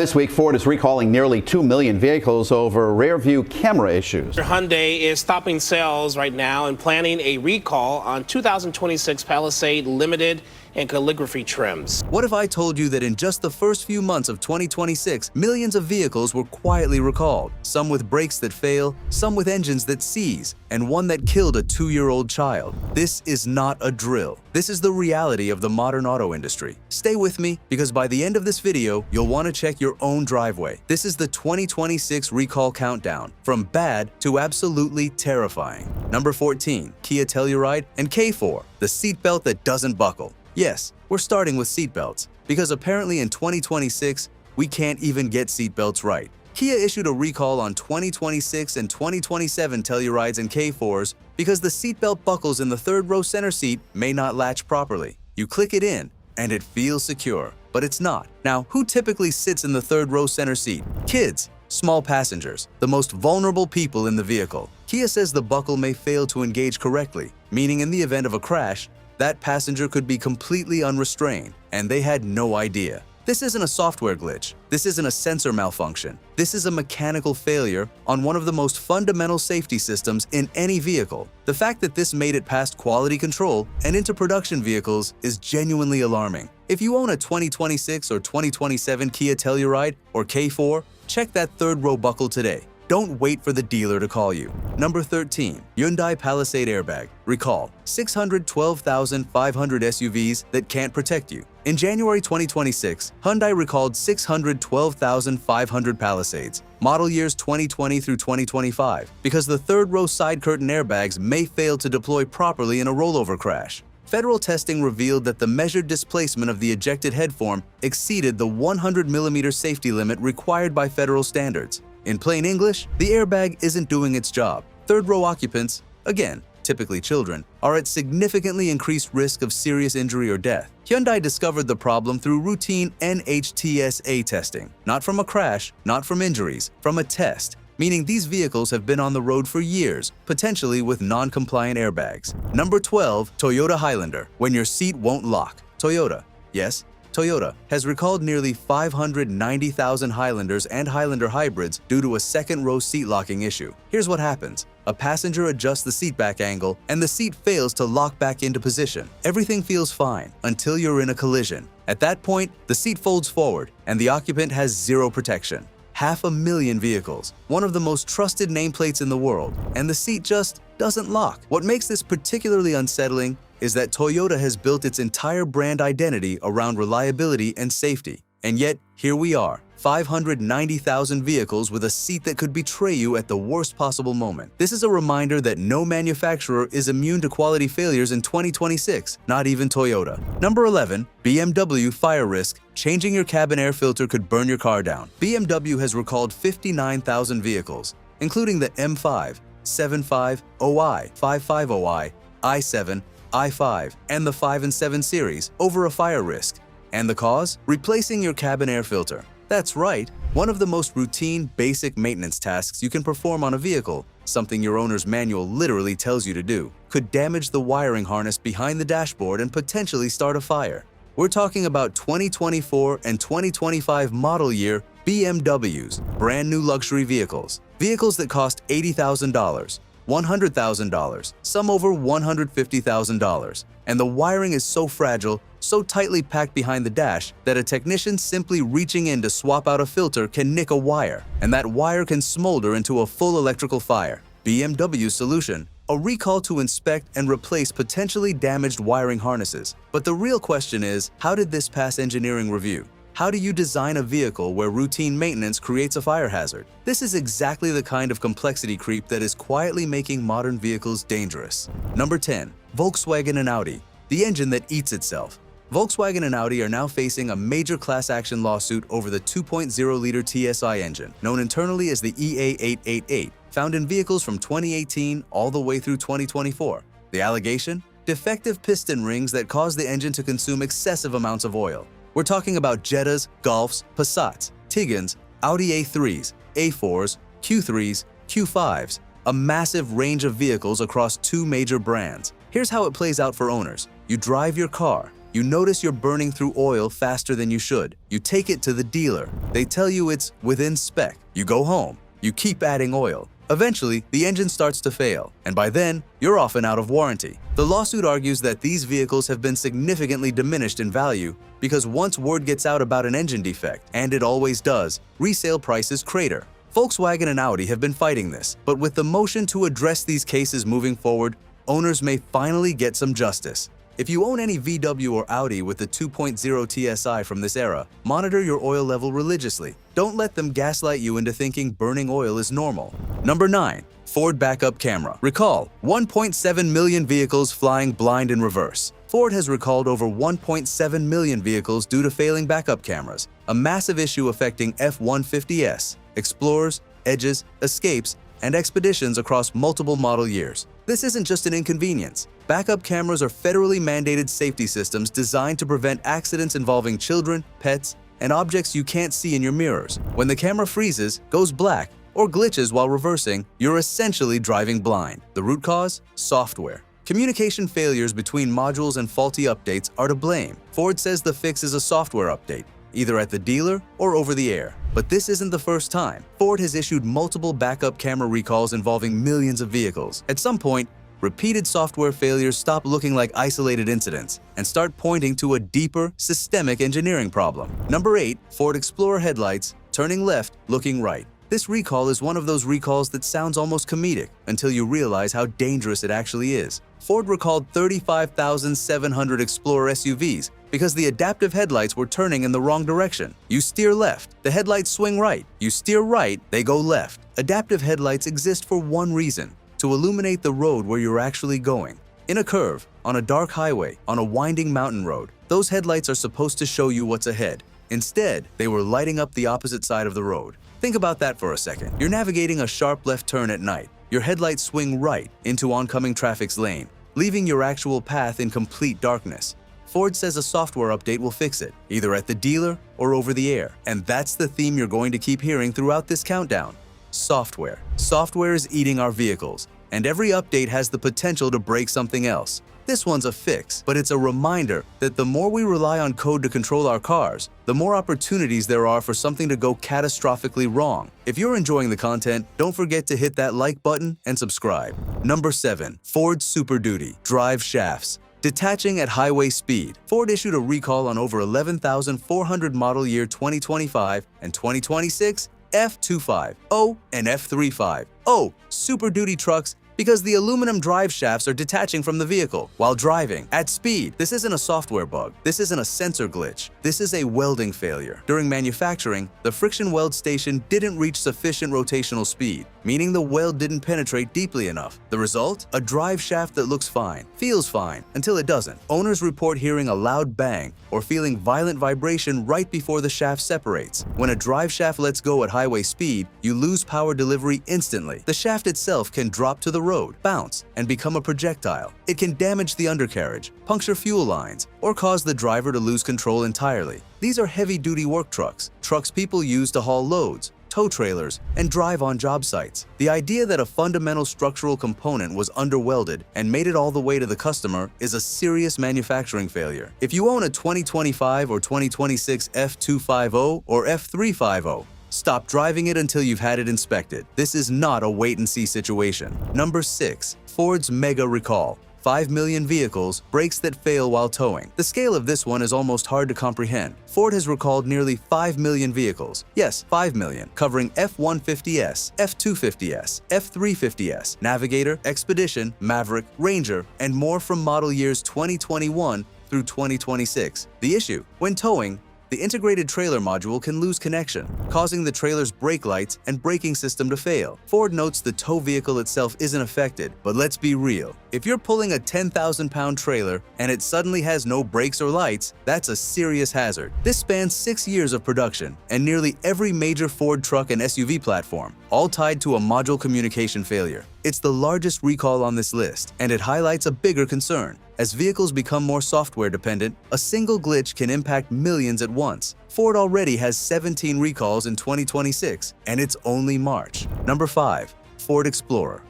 This week, Ford is recalling nearly 2 million vehicles over rear-view camera issues. Hyundai is stopping sales right now and planning a recall on 2026 Palisade Limited and calligraphy trims. What if I told you that in just the first few months of 2026, millions of vehicles were quietly recalled, some with brakes that fail, some with engines that seize, and one that killed a 2-year-old child? This is not a drill. This is the reality of the modern auto industry. Stay with me, because by the end of this video, you'll want to check your own driveway. This is the 2026 recall countdown, from bad to absolutely terrifying. Number 14, Kia Telluride and K4, the seatbelt that doesn't buckle. Yes, we're starting with seatbelts, because apparently in 2026, we can't even get seatbelts right. Kia issued a recall on 2026 and 2027 Tellurides and K4s because the seatbelt buckles in the third row center seat may not latch properly. You click it in, and it feels secure, but it's not. Now, who typically sits in the third row center seat? Kids, small passengers, the most vulnerable people in the vehicle. Kia says the buckle may fail to engage correctly, meaning in the event of a crash, that passenger could be completely unrestrained, and they had no idea. This isn't a software glitch. This isn't a sensor malfunction. This is a mechanical failure on one of the most fundamental safety systems in any vehicle. The fact that this made it past quality control and into production vehicles is genuinely alarming. If you own a 2026 or 2027 Kia Telluride or K4, check that third row buckle today. Don't wait for the dealer to call you. Number 13, Hyundai Palisade airbag. Recall, 612,500 SUVs that can't protect you. In January 2026, Hyundai recalled 612,500 Palisades, model years 2020 through 2025, because the third row side curtain airbags may fail to deploy properly in a rollover crash. Federal testing revealed that the measured displacement of the ejected headform exceeded the 100mm safety limit required by federal standards. In plain English, the airbag isn't doing its job. Third row occupants, again, typically children, are at significantly increased risk of serious injury or death. Hyundai discovered the problem through routine NHTSA testing, not from a crash, not from injuries, from a test, meaning these vehicles have been on the road for years, potentially with non-compliant airbags. Number 12, Toyota Highlander, when your seat won't lock. Toyota, yes, Toyota has recalled nearly 590,000 Highlanders and Highlander hybrids due to a second-row seat locking issue. Here's what happens. A passenger adjusts the seat back angle and the seat fails to lock back into position. Everything feels fine until you're in a collision. At that point, the seat folds forward and the occupant has zero protection. 500,000 vehicles, one of the most trusted nameplates in the world, and the seat just doesn't lock. What makes this particularly unsettling is that Toyota has built its entire brand identity around reliability and safety. And yet, here we are, 590,000 vehicles with a seat that could betray you at the worst possible moment. This is a reminder that no manufacturer is immune to quality failures in 2026, not even Toyota. Number 11, BMW fire risk. Changing your cabin air filter could burn your car down. BMW has recalled 59,000 vehicles, including the M5, 75OI, 55OI, i7, i5, and the 5 and 7 series over a fire risk. And the cause? Replacing your cabin air filter. That's right, one of the most routine, basic maintenance tasks you can perform on a vehicle, something your owner's manual literally tells you to do, could damage the wiring harness behind the dashboard and potentially start a fire. We're talking about 2024 and 2025 model year BMWs, brand new luxury vehicles. Vehicles that cost $80,000. $100,000, some over $150,000. And the wiring is so fragile, so tightly packed behind the dash, that a technician simply reaching in to swap out a filter can nick a wire, and that wire can smolder into a full electrical fire. BMW's solution: a recall to inspect and replace potentially damaged wiring harnesses. But the real question is, how did this pass engineering review? How do you design a vehicle where routine maintenance creates a fire hazard? This is exactly the kind of complexity creep that is quietly making modern vehicles dangerous. Number 10, Volkswagen and Audi, the engine that eats itself. Volkswagen and Audi are now facing a major class action lawsuit over the 2.0-liter TSI engine, known internally as the EA888, found in vehicles from 2018 all the way through 2024. The allegation? Defective piston rings that cause the engine to consume excessive amounts of oil. We're talking about Jettas, Golfs, Passats, Tigans, Audi A3s, A4s, Q3s, Q5s, a massive range of vehicles across two major brands. Here's how it plays out for owners. You drive your car, You notice you're burning through oil faster than you should. You take it to the dealer. They tell you it's within spec. You go home. You keep adding oil. Eventually, the engine starts to fail, and by then, you're often out of warranty. The lawsuit argues that these vehicles have been significantly diminished in value because once word gets out about an engine defect, and it always does, resale prices crater. Volkswagen and Audi have been fighting this, but with the motion to address these cases moving forward, owners may finally get some justice. If you own any VW or Audi with the 2.0 TSI from this era, monitor your oil level religiously. Don't let them gaslight you into thinking burning oil is normal. Number 9. Ford backup camera. Recall, 1.7 million vehicles flying blind in reverse. Ford has recalled over 1.7 million vehicles due to failing backup cameras, a massive issue affecting F-150S, Explorers, Edges, Escapes, and Expeditions across multiple model years. This isn't just an inconvenience. Backup cameras are federally mandated safety systems designed to prevent accidents involving children, pets, and objects you can't see in your mirrors. When the camera freezes, goes black, or glitches while reversing, you're essentially driving blind. The root cause? Software. Communication failures between modules and faulty updates are to blame. Ford says the fix is a software update, either at the dealer or over the air. But this isn't the first time. Ford has issued multiple backup camera recalls involving millions of vehicles. At some point, repeated software failures stop looking like isolated incidents and start pointing to a deeper, systemic engineering problem. Number 8. Ford Explorer headlights, turning left, looking right. This recall is one of those recalls that sounds almost comedic until you realize how dangerous it actually is. Ford recalled 35,700 Explorer SUVs because the adaptive headlights were turning in the wrong direction. You steer left, the headlights swing right. You steer right, they go left. Adaptive headlights exist for one reason: to illuminate the road where you're actually going. In a curve, on a dark highway, on a winding mountain road, those headlights are supposed to show you what's ahead. Instead, they were lighting up the opposite side of the road. Think about that for a second. You're navigating a sharp left turn at night. Your headlights swing right into oncoming traffic's lane, leaving your actual path in complete darkness. Ford says a software update will fix it, either at the dealer or over the air. And that's the theme you're going to keep hearing throughout this countdown. Software. Software is eating our vehicles, and every update has the potential to break something else. This one's a fix, but it's a reminder that the more we rely on code to control our cars, the more opportunities there are for something to go catastrophically wrong. If you're enjoying the content, don't forget to hit that like button and subscribe. Number 7. Ford Super Duty Drive Shafts. Detaching at highway speed. Ford issued a recall on over 11,400 model year 2025 and 2026 F25O and F35O Super Duty trucks because the aluminum drive shafts are detaching from the vehicle while driving at speed. This isn't a software bug. This isn't a sensor glitch. This is a welding failure. During manufacturing, the friction weld station didn't reach sufficient rotational speed, meaning the weld didn't penetrate deeply enough. The result? A drive shaft that looks fine, feels fine, until it doesn't. Owners report hearing a loud bang or feeling violent vibration right before the shaft separates. When a drive shaft lets go at highway speed, you lose power delivery instantly. The shaft itself can drop to the road, bounce, and become a projectile. It can damage the undercarriage, puncture fuel lines, or cause the driver to lose control entirely. These are heavy-duty work trucks, trucks people use to haul loads, tow trailers, and drive on job sites. The idea that a fundamental structural component was underwelded and made it all the way to the customer is a serious manufacturing failure. If you own a 2025 or 2026 F250 or F350, stop driving it until you've had it inspected. This is not a wait-and-see situation. Number 6. Ford's Mega Recall. 5 million vehicles, brakes that fail while towing. The scale of this one is almost hard to comprehend. Ford has recalled nearly 5 million vehicles. Yes, 5 million, covering F-150S, F-250S, F-350S, Navigator, Expedition, Maverick, Ranger, and more from model years 2021 through 2026. The issue? When towing, the integrated trailer module can lose connection, causing the trailer's brake lights and braking system to fail. Ford notes the tow vehicle itself isn't affected, but let's be real. If you're pulling a 10,000-pound trailer and it suddenly has no brakes or lights, that's a serious hazard. This spans 6 years of production and nearly every major Ford truck and SUV platform, all tied to a module communication failure. It's the largest recall on this list, and it highlights a bigger concern. As vehicles become more software dependent, a single glitch can impact millions at once. Ford already has 17 recalls in 2026, and it's only March. Number 5. Ford Explorer.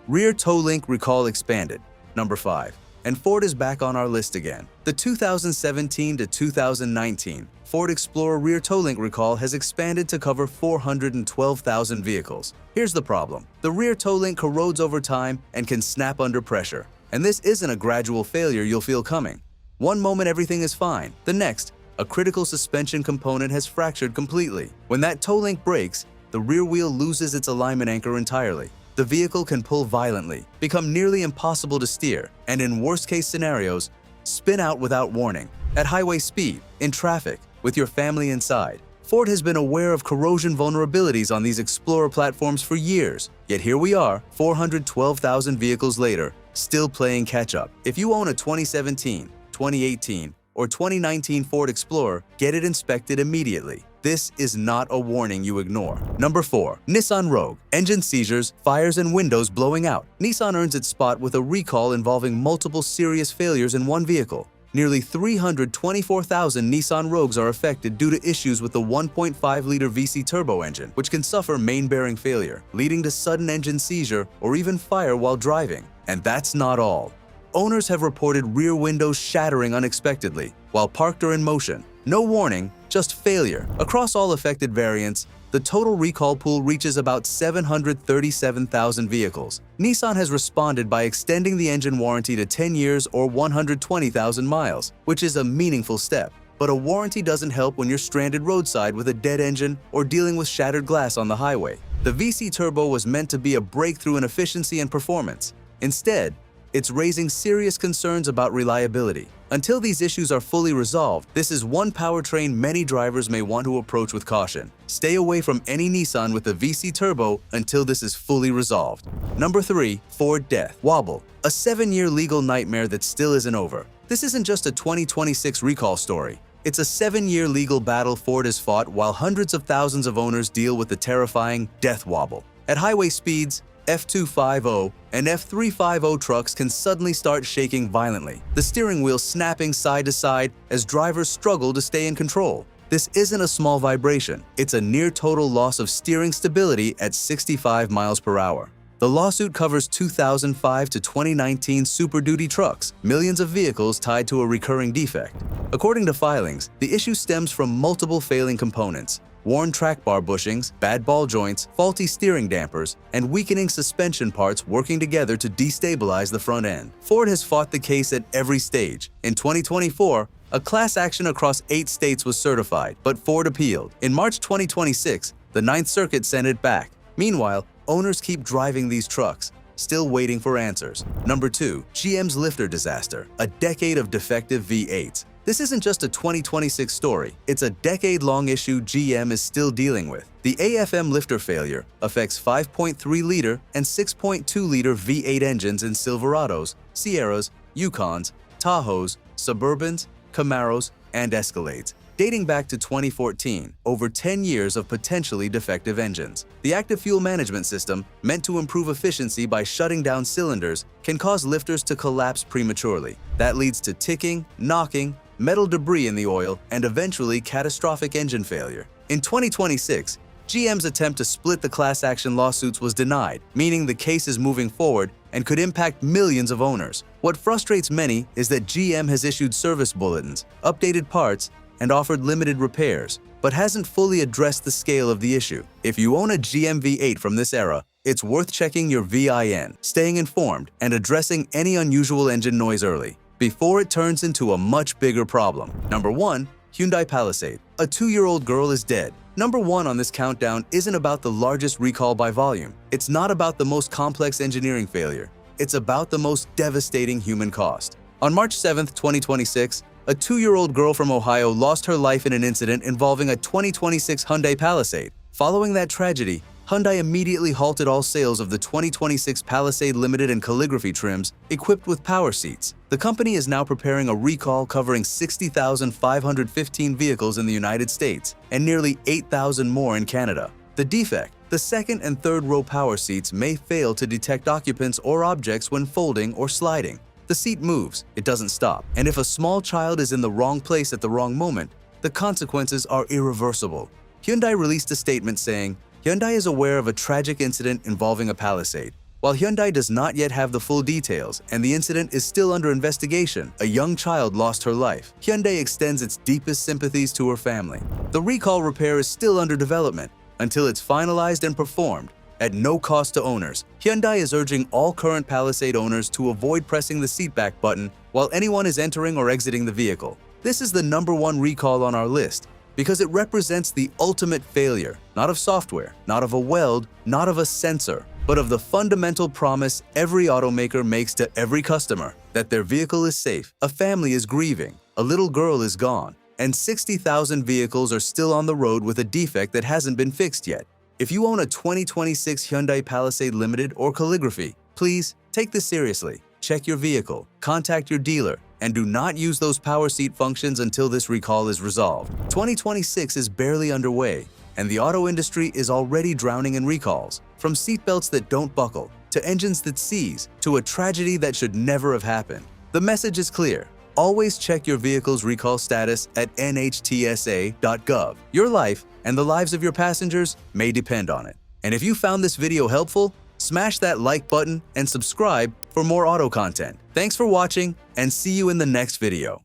Rear toe link recall expanded. Number 5. and Ford is back on our list again. The 2017 to 2019 Ford Explorer rear toe link recall has expanded to cover 412,000 vehicles. Here's the problem. The rear toe link corrodes over time and can snap under pressure. And this isn't a gradual failure you'll feel coming. One moment everything is fine, the next, a critical suspension component has fractured completely. When that toe link breaks, the rear wheel loses its alignment anchor entirely. The vehicle can pull violently, become nearly impossible to steer, and in worst-case scenarios, spin out without warning, at highway speed, in traffic, with your family inside. Ford has been aware of corrosion vulnerabilities on these Explorer platforms for years, yet here we are, 412,000 vehicles later, still playing catch-up. If you own a 2017, 2018, or 2019 Ford Explorer, get it inspected immediately. This is not a warning you ignore. Number 4. Nissan Rogue. Engine seizures, fires, and windows blowing out. Nissan earns its spot with a recall involving multiple serious failures in one vehicle. Nearly 324,000 Nissan Rogues are affected due to issues with the 1.5-liter VC turbo engine, which can suffer main bearing failure, leading to sudden engine seizure or even fire while driving. And that's not all. Owners have reported rear windows shattering unexpectedly while parked or in motion. No warning, just failure. Across all affected variants, the total recall pool reaches about 737,000 vehicles. Nissan has responded by extending the engine warranty to 10 years or 120,000 miles, which is a meaningful step. But a warranty doesn't help when you're stranded roadside with a dead engine or dealing with shattered glass on the highway. The VC turbo was meant to be a breakthrough in efficiency and performance. Instead, it's raising serious concerns about reliability. Until these issues are fully resolved, this is one powertrain many drivers may want to approach with caution. Stay away from any Nissan with a VC turbo until this is fully resolved. Number 3. Ford Death. Wobble. A 7-year legal nightmare that still isn't over. This isn't just a 2026 recall story. It's a 7-year legal battle Ford has fought while hundreds of thousands of owners deal with the terrifying death wobble. At highway speeds, F250 and F350 trucks can suddenly start shaking violently, the steering wheel snapping side to side as drivers struggle to stay in control. This isn't a small vibration, it's a near-total loss of steering stability at 65 miles per hour. The lawsuit covers 2005 to 2019 Super Duty trucks, millions of vehicles tied to a recurring defect. According to filings, the issue stems from multiple failing components: worn track bar bushings, bad ball joints, faulty steering dampers, and weakening suspension parts working together to destabilize the front end. Ford has fought the case at every stage. In 2024, a class action across 8 states was certified, but Ford appealed. In March 2026, the Ninth Circuit sent it back. Meanwhile, owners keep driving these trucks, still waiting for answers. Number 2. GM's lifter disaster. A decade of defective V8s. This isn't just a 2026 story, it's a decade-long issue GM is still dealing with. The AFM lifter failure affects 5.3-liter and 6.2-liter V8 engines in Silverados, Sierras, Yukons, Tahoes, Suburbans, Camaros, and Escalades. Dating back to 2014, over 10 years of potentially defective engines. The active fuel management system, meant to improve efficiency by shutting down cylinders, can cause lifters to collapse prematurely. That leads to ticking, knocking, metal debris in the oil, and eventually catastrophic engine failure. In 2026, GM's attempt to split the class action lawsuits was denied, meaning the case is moving forward and could impact millions of owners. What frustrates many is that GM has issued service bulletins, updated parts, and offered limited repairs, but hasn't fully addressed the scale of the issue. If you own a GM V8 from this era, it's worth checking your VIN, staying informed, and addressing any unusual engine noise early, before it turns into a much bigger problem. Number 1. Hyundai Palisade. A 2-year-old girl is dead. Number 1 on this countdown isn't about the largest recall by volume. It's not about the most complex engineering failure. It's about the most devastating human cost. On March 7, 2026, a 2-year-old girl from Ohio lost her life in an incident involving a 2026 Hyundai Palisade. Following that tragedy, Hyundai immediately halted all sales of the 2026 Palisade Limited and calligraphy trims equipped with power seats. The company is now preparing a recall covering 60,515 vehicles in the United States and nearly 8,000 more in Canada. The defect: the second and third row power seats may fail to detect occupants or objects when folding or sliding. The seat moves, it doesn't stop, and if a small child is in the wrong place at the wrong moment, the consequences are irreversible. Hyundai released a statement saying, Hyundai is aware of a tragic incident involving a Palisade. While Hyundai does not yet have the full details and the incident is still under investigation, a young child lost her life. Hyundai extends its deepest sympathies to her family. The recall repair is still under development until it's finalized and performed at no cost to owners. Hyundai is urging all current Palisade owners to avoid pressing the seatback button while anyone is entering or exiting the vehicle. This is the #1 recall on our list because it represents the ultimate failure, not of software, not of a weld, not of a sensor, but of the fundamental promise every automaker makes to every customer that their vehicle is safe, a family is grieving, a little girl is gone, and 60,000 vehicles are still on the road with a defect that hasn't been fixed yet. If you own a 2026 Hyundai Palisade Limited or Calligraphy, please take this seriously. Check your vehicle, contact your dealer, and do not use those power seat functions until this recall is resolved. 2026 is barely underway, and the auto industry is already drowning in recalls. From seatbelts that don't buckle, to engines that seize, to a tragedy that should never have happened. The message is clear. Always check your vehicle's recall status at nhtsa.gov. Your life and the lives of your passengers may depend on it. And if you found this video helpful, smash that like button and subscribe for more auto content. Thanks for watching, and see you in the next video.